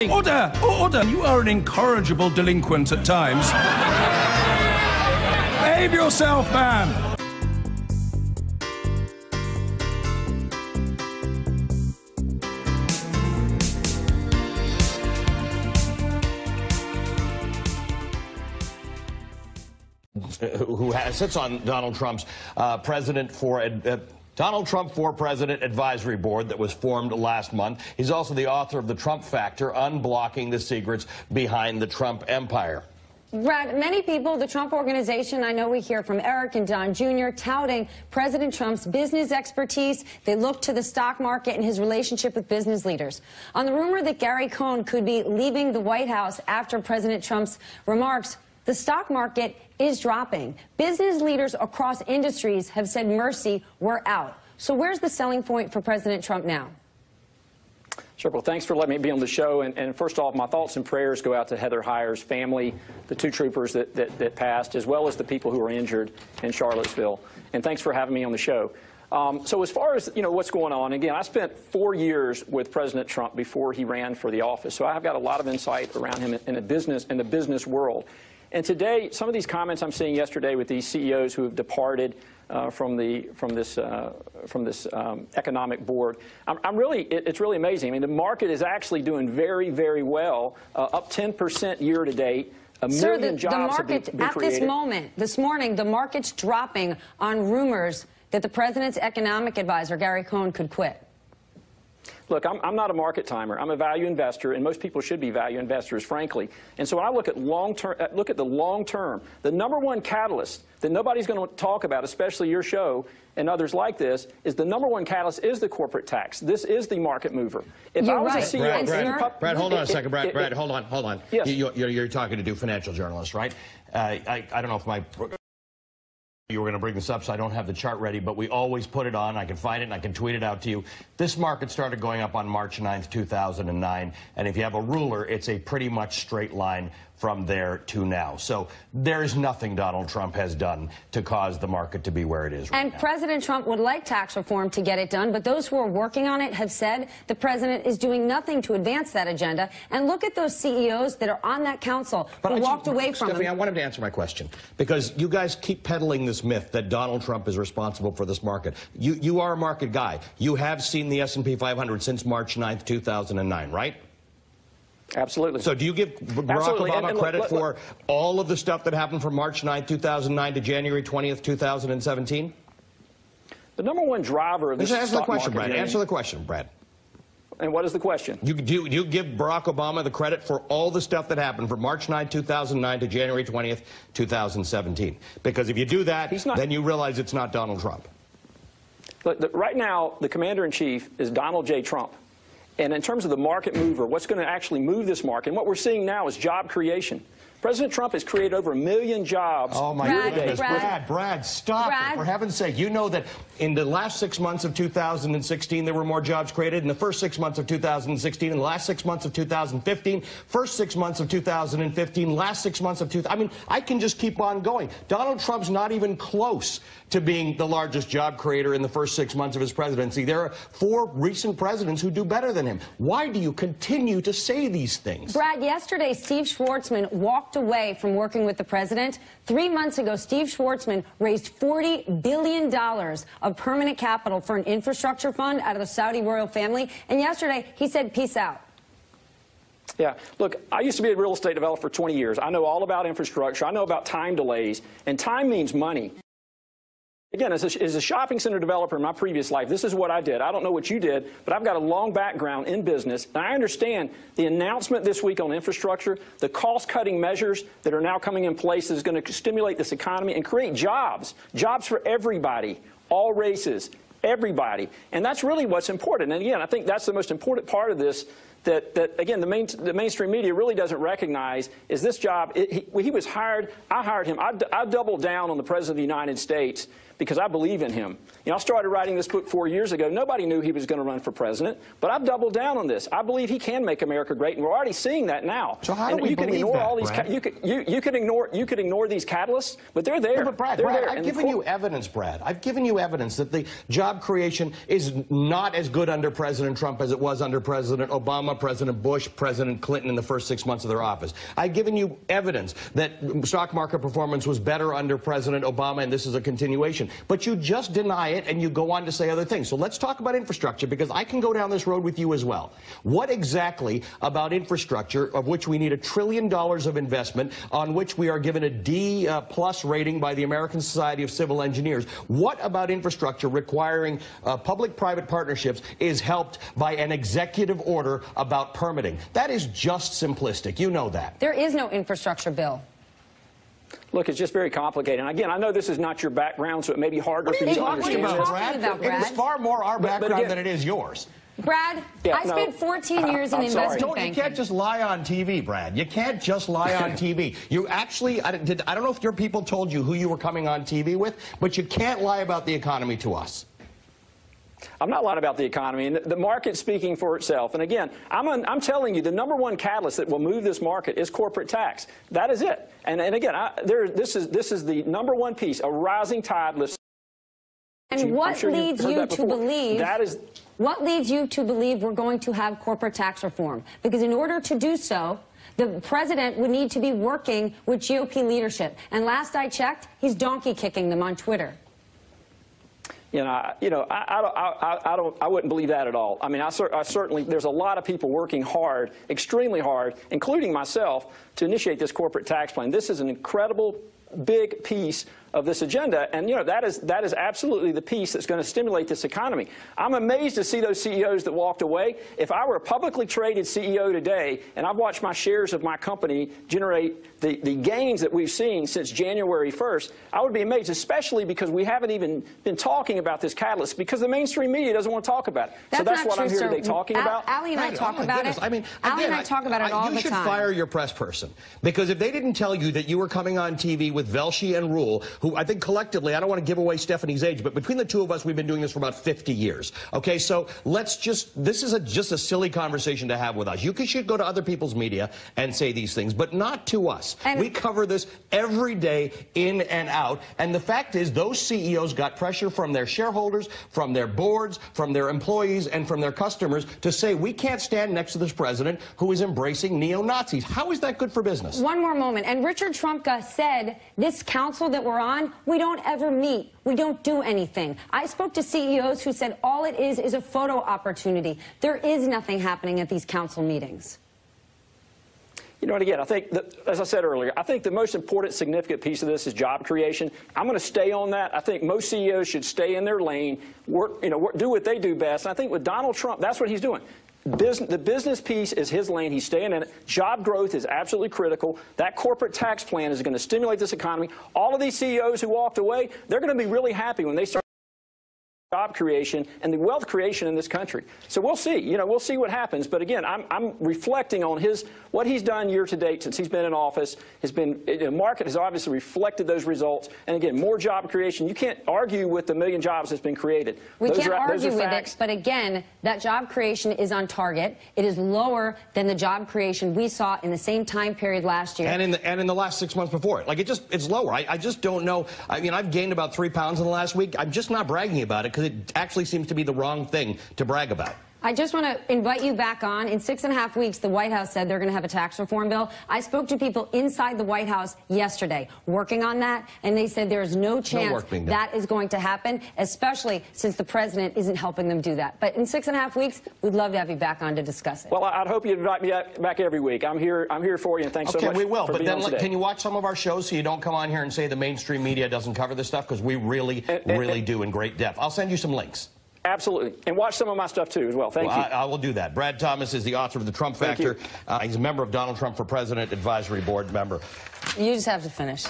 Order! Order! You are an incorrigible delinquent at times. Behave yourself, man! Who sits on Donald Trump's Donald Trump for President Advisory Board that was formed last month. He's also the author of The Trump Factor, Unblocking the Secrets Behind the Trump Empire. Brad, many people, the Trump Organization, I know we hear from Eric and Don Jr., touting President Trump's business expertise. They look to the stock market and his relationship with business leaders. On the rumor that Gary Cohn could be leaving the White House after President Trump's remarks, the stock market is dropping. Business leaders across industries have said, mercy, we're out. So where's the selling point for President Trump now? Sure. Well, thanks for letting me be on the show. And first off, my thoughts and prayers go out to Heather Heyer's family, the two troopers that passed, as well as the people who were injured in Charlottesville. And thanks for having me on the show. So as far as, what's going on, again, I spent 4 years with President Trump before he ran for the office. So I've got a lot of insight around him in the business world. And today, some of these comments I'm seeing yesterday with these CEOs who have departed from this economic board, it's really amazing. I mean, the market is actually doing very, very well, up 10% year to date. A million jobs have been created. At this moment, this morning, the market's dropping on rumors that the president's economic advisor, Gary Cohn, could quit. Look, I'm not a market timer. I'm a value investor, and most people should be value investors, frankly. And so when I look at the long term, the number one catalyst that nobody's going to talk about, especially your show and others like this, is the number one catalyst is the corporate tax. This is the market mover. If I was a CEO, Brad, hold on a second. Brad, hold on. Yes. You're talking to two financial journalists, right? I don't know if you were going to bring this up, so I don't have the chart ready, but we always put it on. I can find it, and I can tweet it out to you. This market started going up on March 9th, 2009, and if you have a ruler, it's a pretty much straight line from there to now. So there is nothing Donald Trump has done to cause the market to be where it is right now. And President Trump would like tax reform to get it done, but those who are working on it have said the president is doing nothing to advance that agenda. And look at those CEOs that are on that council who walked away from Stephanie, him. I want him to answer my question, because you guys keep peddling this myth that Donald Trump is responsible for this market. You are a market guy. You have seen the S&P 500 since March 9th, 2009, right? Absolutely. So do you give Barack Obama credit for all of the stuff that happened from March 9th, 2009 to January 20th, 2017? The number one driver of this Answer the question, Brad. Answer the question, Brad. And what is the question? Do you give Barack Obama the credit for all the stuff that happened from March 9th, 2009 to January 20th, 2017? Because if you do that, then you realize it's not Donald Trump. Look, right now, the commander-in-chief is Donald J. Trump. And in terms of the market mover, what's going to actually move this market, and what we're seeing now is job creation. President Trump has created over 1 million jobs. Oh, my goodness. Brad, stop it. For heaven's sake. You know that in the last 6 months of 2016, there were more jobs created. In the first 6 months of 2016, in the last 6 months of 2015, first 6 months of 2015, last 6 months of 2000. I mean, I can just keep on going. Donald Trump's not even close to being the largest job creator in the first 6 months of his presidency. There are 4 recent presidents who do better than him. Why do you continue to say these things? Brad, yesterday, Steve Schwarzman walked away from working with the president. 3 months ago, Steve Schwarzman raised $40 billion of permanent capital for an infrastructure fund out of the Saudi royal family. And yesterday, he said, peace out. Yeah. Look, I used to be a real estate developer for 20 years. I know all about infrastructure. I know about time delays. And time means money. Again, as a shopping center developer in my previous life, this is what I did. I don't know what you did, but I've got a long background in business. And I understand the announcement this week on infrastructure, the cost-cutting measures that are now coming in place is going to stimulate this economy and create jobs. Jobs for everybody, all races, everybody. And that's really what's important. And again, I think that's the most important part of this that again, the mainstream media really doesn't recognize is this job. He was hired. I hired him. I doubled down on the President of the United States because I believe in him. I started writing this book 4 years ago. Nobody knew he was going to run for president, but I've doubled down on this. I believe he can make America great, and we're already seeing that now. So how do we believe that, Brad? You could ignore these catalysts, but they're there. No, but Brad, I've given you evidence, Brad. I've given you evidence that the job creation is not as good under President Trump as it was under President Obama. Obama, President Bush, President Clinton in the first 6 months of their office. I've given you evidence that stock market performance was better under President Obama, and this is a continuation. But you just deny it, and you go on to say other things. So let's talk about infrastructure, because I can go down this road with you as well. What exactly about infrastructure, of which we need $1 trillion of investment, on which we are given a D+ rating by the American Society of Civil Engineers, what about infrastructure requiring public-private partnerships is helped by an executive order about permitting? That is just simplistic. You know that. There is no infrastructure bill. Look, it's just very complicated. And again, I know this is not your background, so it may be harder for you to understand. What are you talking about, Brad? It is far more our background than it is yours. Brad, I spent 14 years in investment banking. You can't just lie on TV, Brad. You can't just lie on TV. You actually, I don't know if your people told you who you were coming on TV with, but you can't lie about the economy to us. I'm not lying about the economy, and the market's speaking for itself. And again, I'm telling you, the #1 catalyst that will move this market is corporate tax. That is it. And again, this is the #1 piece, a rising tide lifts. And what leads you to believe that is? What leads you to believe we're going to have corporate tax reform? Because in order to do so, the president would need to be working with GOP leadership. And last I checked, he's donkey kicking them on Twitter. I wouldn't believe that at all. I mean, I certainly, there's a lot of people working hard, extremely hard, including myself, to initiate this corporate tax plan. This is an incredible big piece of this agenda, and that is absolutely the piece that's going to stimulate this economy. I'm amazed to see those CEOs that walked away. If I were a publicly traded CEO today, and I've watched my shares of my company generate the gains that we've seen since January 1st, I would be amazed, especially because we haven't even been talking about this catalyst, because the mainstream media doesn't want to talk about it. So that's what I'm here today talking about. Ali and I talk about it. I mean, Ali and I talk about it all the time. You should fire your press person, because if they didn't tell you that you were coming on TV with Velshi and Rule, who I think collectively, I don't want to give away Stephanie's age, but between the two of us, we've been doing this for about 50 years. Okay, so let's this is just a silly conversation to have with us. You should go to other people's media and say these things, but not to us. And we cover this every day, in and out, and the fact is those CEOs got pressure from their shareholders, from their boards, from their employees, and from their customers to say, we can't stand next to this president who is embracing neo-Nazis. How is that good for business? One more moment. And Richard Trumka said, this council that we're on, we don't ever meet. We don't do anything. I spoke to CEOs who said all it is a photo opportunity. There is nothing happening at these council meetings. And again, I think that, as I said earlier, I think the most important, significant piece of this is job creation. I'm going to stay on that. I think most CEOs should stay in their lane, do what they do best. And I think with Donald Trump, that's what he's doing. The business piece is his lane. He's staying in it. Job growth is absolutely critical. That corporate tax plan is going to stimulate this economy. All of these CEOs who walked away, they're going to be really happy when they start job creation and the wealth creation in this country. So we'll see. We'll see what happens. But again, I'm reflecting on what he's done year to date since he's been in office. The market has obviously reflected those results. And again, more job creation. You can't argue with the 1 million jobs that's been created. We can't argue with it. But again, that job creation is on target. It is lower than the job creation we saw in the same time period last year. And in the last 6 months before it. Like it's lower. I just don't know. I mean, I've gained about 3 pounds in the last week. I'm just not bragging about it, because it actually seems to be the wrong thing to brag about. I just want to invite you back on. In 6.5 weeks, the White House said they're going to have a tax reform bill. I spoke to people inside the White House yesterday working on that, and they said there is no chance that is going to happen, especially since the president isn't helping them do that. But in 6.5 weeks, we'd love to have you back on to discuss it. Well, I'd hope you'd invite me back every week. I'm here for you, and thanks so much. Okay, we will. But then, can you watch some of our shows so you don't come on here and say the mainstream media doesn't cover this stuff? Because we really do in great depth. I'll send you some links. Absolutely. And watch some of my stuff, too, as well. Thank you. I will do that. Brad Thomas is the author of The Trump Factor. He's a member of Donald Trump for President Advisory Board member. You just have to finish.